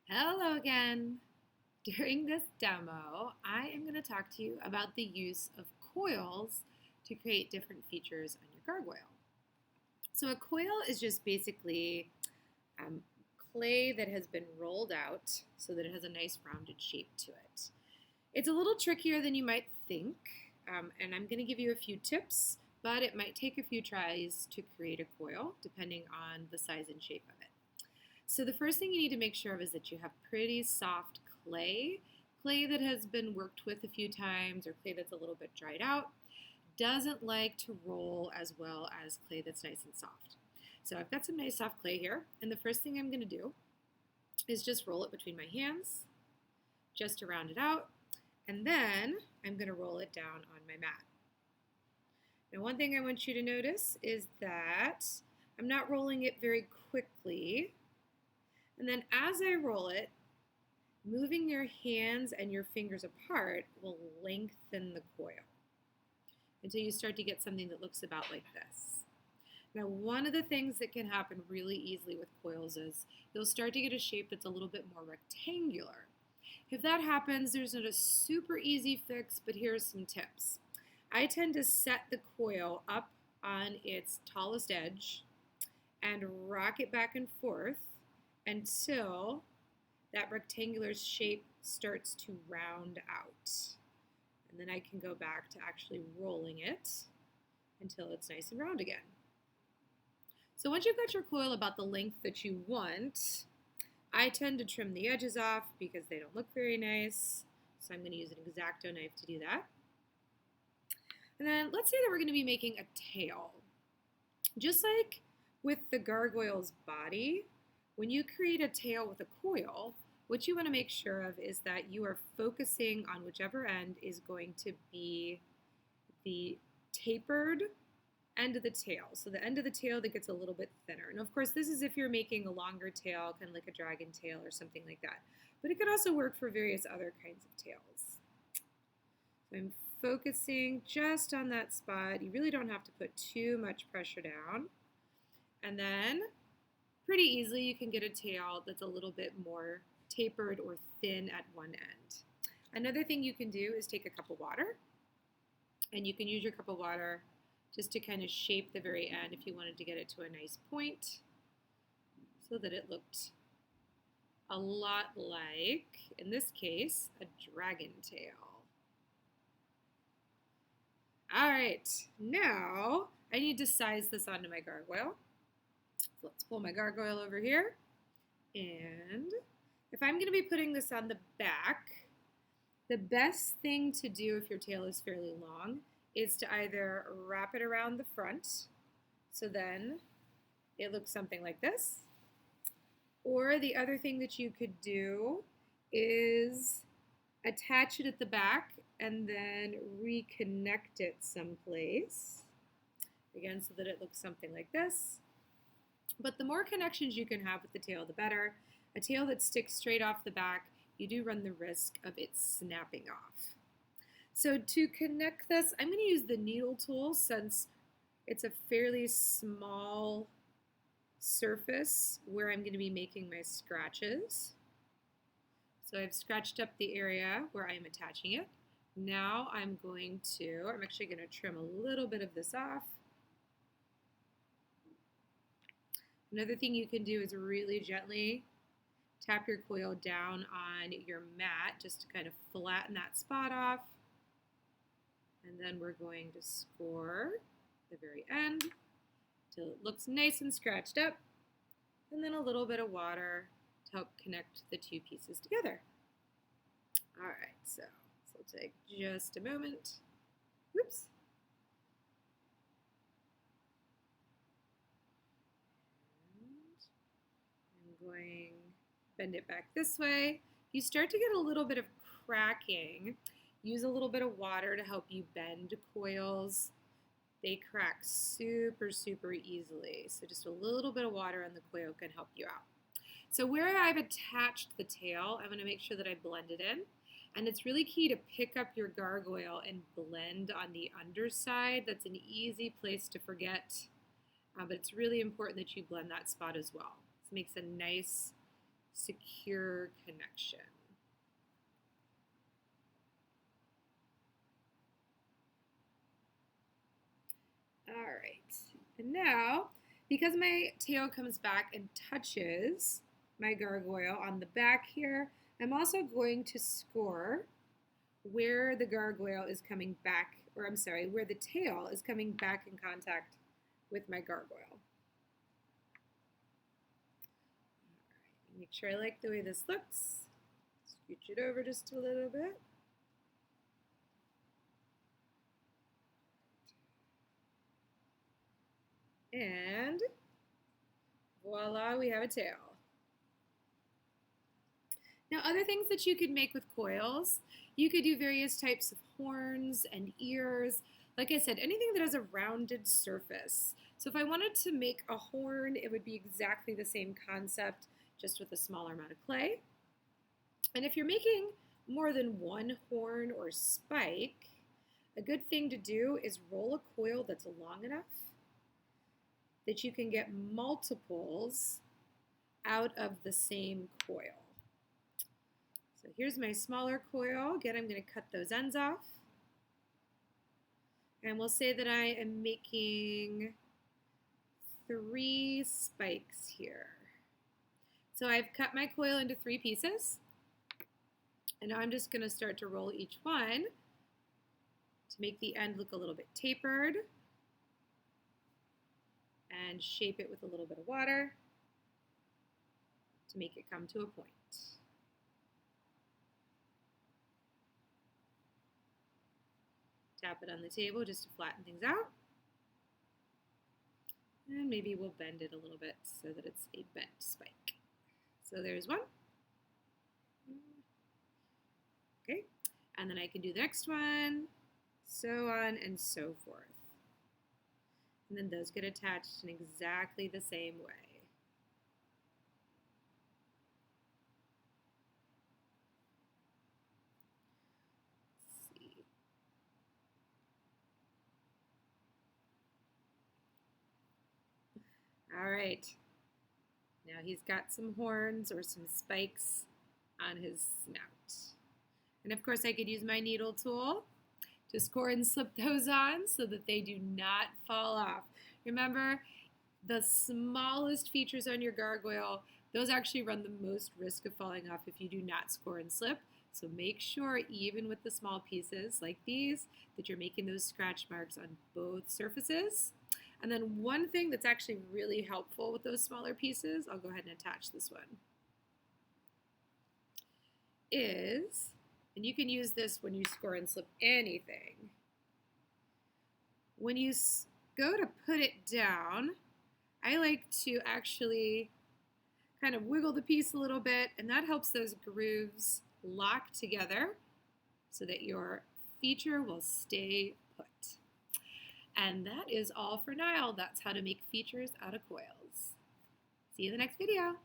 Hello again. During this demo, I am going to talk to you about the use of coils to create different features on your gargoyle. So a coil is just basically um, clay that has been rolled out so that it has a nice rounded shape to it. It's a little trickier than you might think, and I'm going to give you a few tips, but it might take a few tries to create a coil depending on the size and shape of it. So the first thing you need to make sure of is that you have pretty soft clay that has been worked with a few times or clay that's a little bit dried out. Doesn't like to roll as well as clay that's nice and soft. So I've got some nice soft clay here, and the first thing I'm going to do is just roll it between my hands, just to round it out, and then I'm going to roll it down on my mat. Now one thing I want you to notice is that I'm not rolling it very quickly. And then as I roll it, moving your hands and your fingers apart will lengthen the coil until you start to get something that looks about like this. Now, one of the things that can happen really easily with coils is you'll start to get a shape that's a little bit more rectangular. If that happens, there's not a super easy fix, but here's some tips. I tend to set the coil up on its tallest edge and rock it back and forth until that rectangular shape starts to round out. And then I can go back to actually rolling it until it's nice and round again. So once you've got your coil about the length that you want, I tend to trim the edges off because they don't look very nice. So I'm going to use an X-Acto knife to do that. And then let's say that we're going to be making a tail. Just like with the gargoyle's body, when you create a tail with a coil, what you want to make sure of is that you are focusing on whichever end is going to be the tapered end of the tail. So the end of the tail that gets a little bit thinner. And of course, this is if you're making a longer tail, kind of like a dragon tail or something like that. But it could also work for various other kinds of tails. So I'm focusing just on that spot. You really don't have to put too much pressure down. And then pretty easily you can get a tail that's a little bit more tapered or thin at one end. Another thing you can do is take a cup of water, and you can use your cup of water just to kind of shape the very end if you wanted to get it to a nice point so that it looked a lot like, in this case, a dragon tail. All right, now I need to size this onto my gargoyle. So let's pull my gargoyle over here. And if I'm going to be putting this on the back, the best thing to do if your tail is fairly long is to either wrap it around the front, so then it looks something like this. Or the other thing that you could do is attach it at the back and then reconnect it someplace. Again, so that it looks something like this. But the more connections you can have with the tail, the better. A tail that sticks straight off the back, you do run the risk of it snapping off. So to connect this, I'm going to use the needle tool since it's a fairly small surface where I'm going to be making my scratches. So I've scratched up the area where I'm attaching it. Now I'm actually going to trim a little bit of this off. Another thing you can do is really gently tap your coil down on your mat just to kind of flatten that spot off. And then we're going to score the very end till it looks nice and scratched up. And then a little bit of water to help connect the two pieces together. All right, so this will take just a moment. Whoops. I'm going to bend it back this way. You start to get a little bit of cracking. Use a little bit of water to help you bend coils. They crack super, super easily. So just a little bit of water on the coil can help you out. So where I've attached the tail, I'm going to make sure that I blend it in. And it's really key to pick up your gargoyle and blend on the underside. That's an easy place to forget, but it's really important that you blend that spot as well. This makes a nice, secure connection. All right, and now, because my tail comes back and touches my gargoyle on the back here, I'm also going to score where the gargoyle is coming back, or I'm sorry, where the tail is coming back in contact with my gargoyle. All right, make sure I like the way this looks. Scooch it over just a little bit. And voila, we have a tail. Now, other things that you could make with coils, you could do various types of horns and ears. Like I said, anything that has a rounded surface. So if I wanted to make a horn, it would be exactly the same concept, just with a smaller amount of clay. And if you're making more than one horn or spike, a good thing to do is roll a coil that's long enough that you can get multiples out of the same coil. So here's my smaller coil. Again, I'm going to cut those ends off. And we'll say that I am making 3 spikes here. So I've cut my coil into 3 pieces. And now I'm just going to start to roll each one to make the end look a little bit tapered. And shape it with a little bit of water to make it come to a point. Tap it on the table just to flatten things out. And maybe we'll bend it a little bit so that it's a bent spike. So there's one. Okay, and then I can do the next one, so on and so forth. And then those get attached in exactly the same way. Let's see. All right. Now he's got some horns or some spikes on his snout. And of course I could use my needle tool to score and slip those on so that they do not fall off. Remember, the smallest features on your gargoyle, those actually run the most risk of falling off if you do not score and slip. So make sure, even with the small pieces like these, that you're making those scratch marks on both surfaces. And then one thing that's actually really helpful with those smaller pieces, I'll go ahead and attach this one, is, and you can use this when you score and slip anything, when you go to put it down, I like to actually kind of wiggle the piece a little bit, and that helps those grooves lock together so that your feature will stay put. And that is all for now. That's how to make features out of coils. See you in the next video.